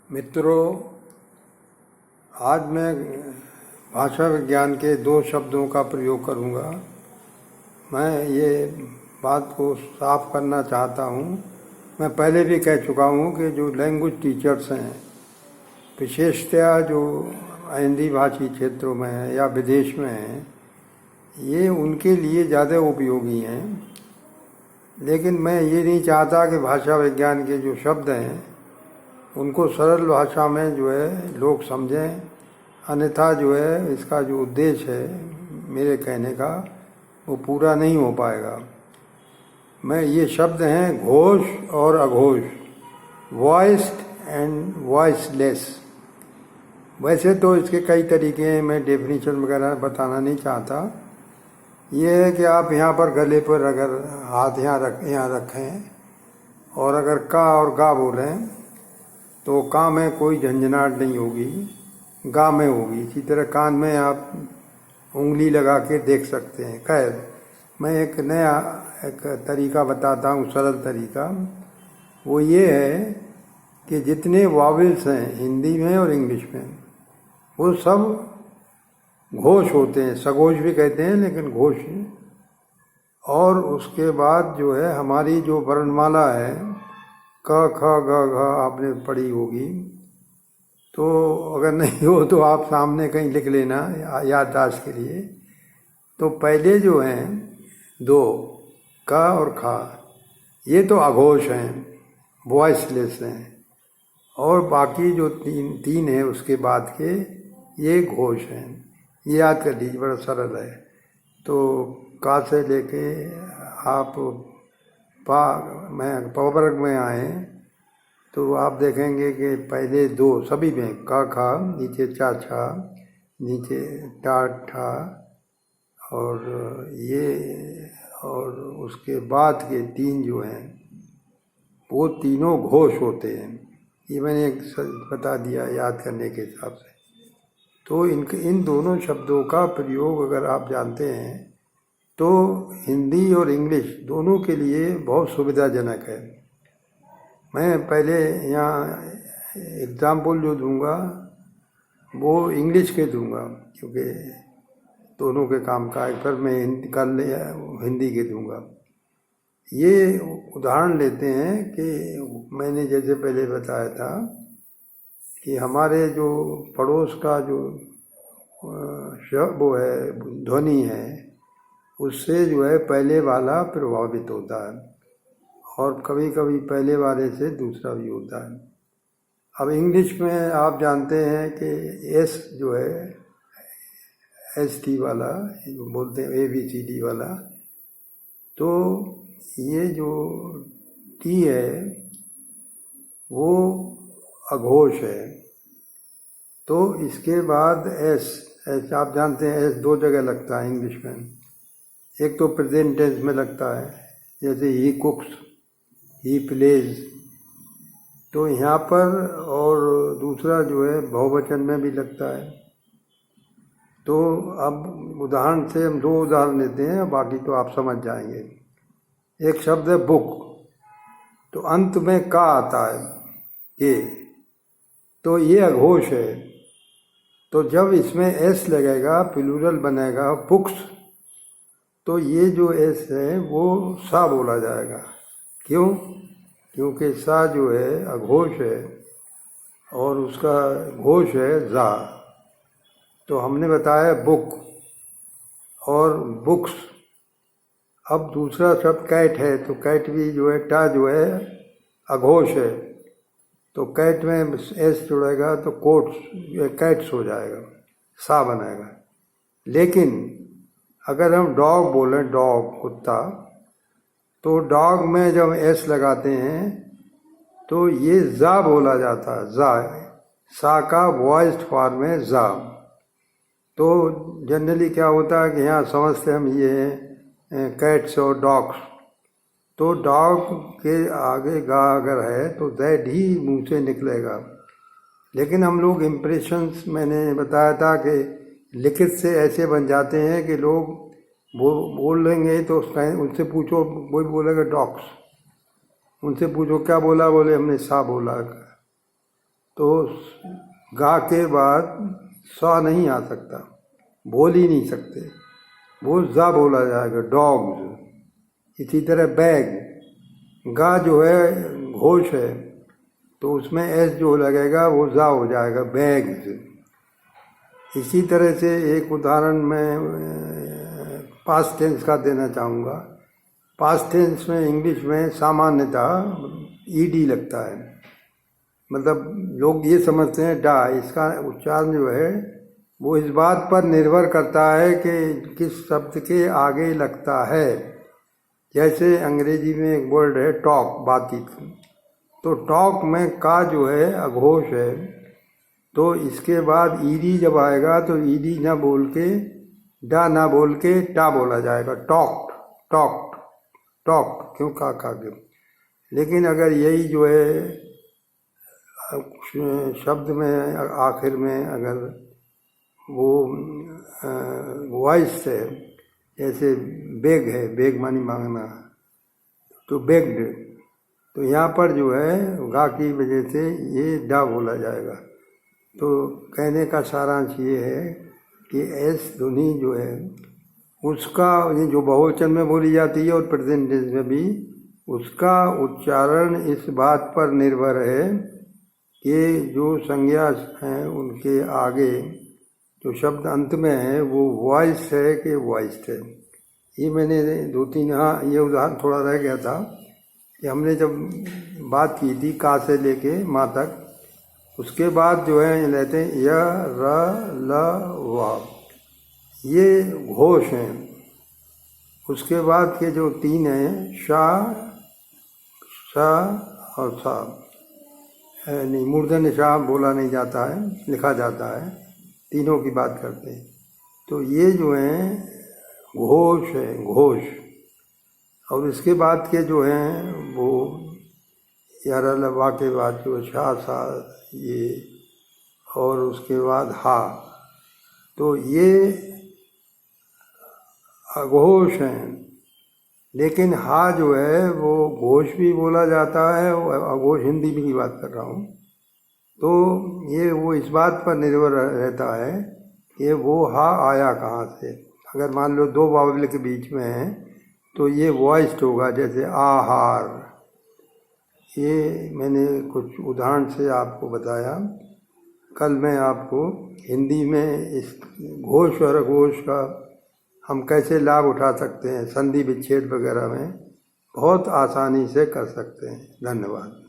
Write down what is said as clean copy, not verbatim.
मित्रों, आज मैं भाषा विज्ञान के दो शब्दों का प्रयोग करूंगा। मैं ये बात को साफ करना चाहता हूँ। मैं पहले भी कह चुका हूँ कि जो लैंग्वेज टीचर्स हैं, विशेषतया जो हिंदी भाषी क्षेत्रों में है या विदेश में हैं, ये उनके लिए ज़्यादा उपयोगी हैं। लेकिन मैं ये नहीं चाहता कि भाषा विज्ञान के जो शब्द हैं उनको सरल भाषा में जो है लोग समझें, अन्यथा जो है इसका जो उद्देश्य है मेरे कहने का वो पूरा नहीं हो पाएगा। मैं ये शब्द हैं घोष और अघोष, वॉइस्ड एंड वॉइसलेस। वैसे तो इसके कई तरीके हैं, मैं डेफिनेशन वगैरह बताना नहीं चाहता। ये है कि आप यहाँ पर गले पर अगर हाथ यहाँ रखें और अगर का और गा बोलें तो का में कोई झंझनाहट नहीं होगी, गा में होगी। इसी तरह कान में आप उंगली लगा के देख सकते हैं। खैर, मैं एक नया तरीका बताता हूँ, सरल तरीका। वो ये है कि जितने वॉवेल्स हैं हिंदी में और इंग्लिश में, वो सब घोष होते हैं। सघोष भी कहते हैं, लेकिन घोष। और उसके बाद जो है हमारी जो वर्णमाला है, क ख ग घ आपने पढ़ी होगी, तो अगर नहीं हो तो आप सामने कहीं लिख लेना याददाश्त के लिए। तो पहले जो हैं दो, क और खा, ये तो अघोष हैं, वॉइसलेस हैं। और बाकी जो तीन है उसके बाद के, ये घोष हैं। ये याद कर लीजिए, बड़ा सरल है। तो का से लेके आप वर्ग में आए तो आप देखेंगे कि पहले दो सभी में का खा, नीचे चा छा, नीचे टा ठा, और ये और उसके बाद के तीन जो हैं वो तीनों घोष होते हैं। ये मैंने एक बता दिया याद करने के हिसाब से। तो इन दोनों शब्दों का प्रयोग अगर आप जानते हैं तो हिंदी और इंग्लिश दोनों के लिए बहुत सुविधाजनक है। मैं पहले यहाँ एग्जाम्पल जो दूंगा वो इंग्लिश के दूंगा, क्योंकि दोनों के काम का है। फिर मैं हिंदी के दूंगा। ये उदाहरण लेते हैं कि मैंने जैसे पहले बताया था कि हमारे जो पड़ोस का जो वो है ध्वनि है, उससे जो है पहले वाला प्रभावित होता है, और कभी कभी पहले वाले से दूसरा भी होता है। अब इंग्लिश में आप जानते हैं कि एस जो है ST वाला, बोलते हैं ABCD वाला, तो ये जो टी है वो अघोष है। तो इसके बाद एस आप जानते हैं एस दो जगह लगता है इंग्लिश में। एक तो प्रेजेंट टेंस में लगता है, जैसे ही कुक्स, ही प्लेज, तो यहाँ पर, और दूसरा जो है बहुवचन में भी लगता है। तो अब उदाहरण से हम दो उदाहरण लेते हैं, बाकी तो आप समझ जाएंगे। एक शब्द है बुक, तो अंत में का आता है ये, तो ये अघोष है। तो जब इसमें एस लगेगा, प्लूरल बनेगा बुक्स, तो ये जो एस है वो सा बोला जाएगा। क्यों? क्योंकि सा जो है अघोष है और उसका घोष है जा। तो हमने बताया बुक और बुक्स। अब दूसरा शब्द कैट है, तो कैट भी जो है टा जो है अघोष है, तो कैट में एस जुड़ेगा तो कोट्स कैट्स हो जाएगा, सा बनाएगा। लेकिन अगर हम डॉग बोलें, डॉग कुत्ता, तो डॉग में जब एस लगाते हैं तो ये जा बोला जाता है, जा, सा का वॉइस्ड फॉर्म है जा। तो जनरली क्या होता है कि यहाँ समझते हम ये हैं कैट्स और डॉग्स, तो डॉग के आगे गा अगर है तो दैट ही मुंह से निकलेगा। लेकिन हम लोग इम्प्रेशंस, मैंने बताया था कि लिखित से ऐसे बन जाते हैं कि लोग बोलेंगे तो उनसे पूछो, वही बोलेगा डॉग्स। उनसे पूछो क्या बोला, बोले हमने सा बोला। तो गा के बाद सा नहीं आ सकता, बोल ही नहीं सकते, वो जा बोला जाएगा, डॉग्स। इसी तरह बैग, गा जो है घोष है, तो उसमें एस जो लगेगा वो जा हो जाएगा, बैग्स। इसी तरह से एक उदाहरण मैं पास्ट टेंस का देना चाहूँगा। पास्ट टेंस में इंग्लिश में सामान्यतः ईडी लगता है, मतलब लोग ये समझते हैं डा, इसका उच्चारण जो है वो इस बात पर निर्भर करता है कि किस शब्द के आगे लगता है। जैसे अंग्रेजी में एक वर्ड है टॉक, बातचीत, तो टॉक में का जो है अघोष है, तो इसके बाद ईडी जब आएगा तो ईडी ना बोल के, डा ना बोल के टा बोला जाएगा, टॉक्ड, टॉक्ड, टॉक्ड, क्यों का के। लेकिन अगर यही जो है शब्द में आखिर में अगर वो वॉइस है, जैसे बेग है, बेग मानी मांगना, तो बेग्ड, तो यहाँ पर जो है गा की वजह से ये डा बोला जाएगा। तो कहने का सारांश ये है कि एस ध्वनि जो है उसका, ये जो बहुवचन में बोली जाती है और प्रेजेंट टेंस में भी, उसका उच्चारण इस बात पर निर्भर है कि जो संज्ञा हैं उनके आगे जो शब्द अंत में है वो वॉइस है कि वॉइस्ड है। ये मैंने दो तीन, हाँ ये उदाहरण थोड़ा रह गया था कि हमने जब बात की थी का से लेके माँ तक, उसके बाद जो है लेते हैं य, र, ल, व, ये घोष हैं। उसके बाद के जो तीन हैं शा, सा और सा, नहीं मूर्धन्य शा बोला नहीं जाता है, लिखा जाता है, तीनों की बात करते हैं। तो ये जो हैं घोष है, घोष। और इसके बाद के जो हैं वो यारा लवा के बाद जो शा, सा, ये, और उसके बाद हा, तो ये अघोष हैं। लेकिन हा जो है वो घोष भी बोला जाता है, अघोष हिंदी में की बात कर रहा हूँ। तो ये वो इस बात पर निर्भर रहता है कि वो हा आया कहाँ से। अगर मान लो दो वावल के बीच में है तो ये वॉइस्ड होगा, जैसे आहार। ये मैंने कुछ उदाहरण से आपको बताया। कल मैं आपको हिंदी में इस घोष और अघोष का हम कैसे लाभ उठा सकते हैं, संधि विच्छेद वगैरह में बहुत आसानी से कर सकते हैं। धन्यवाद।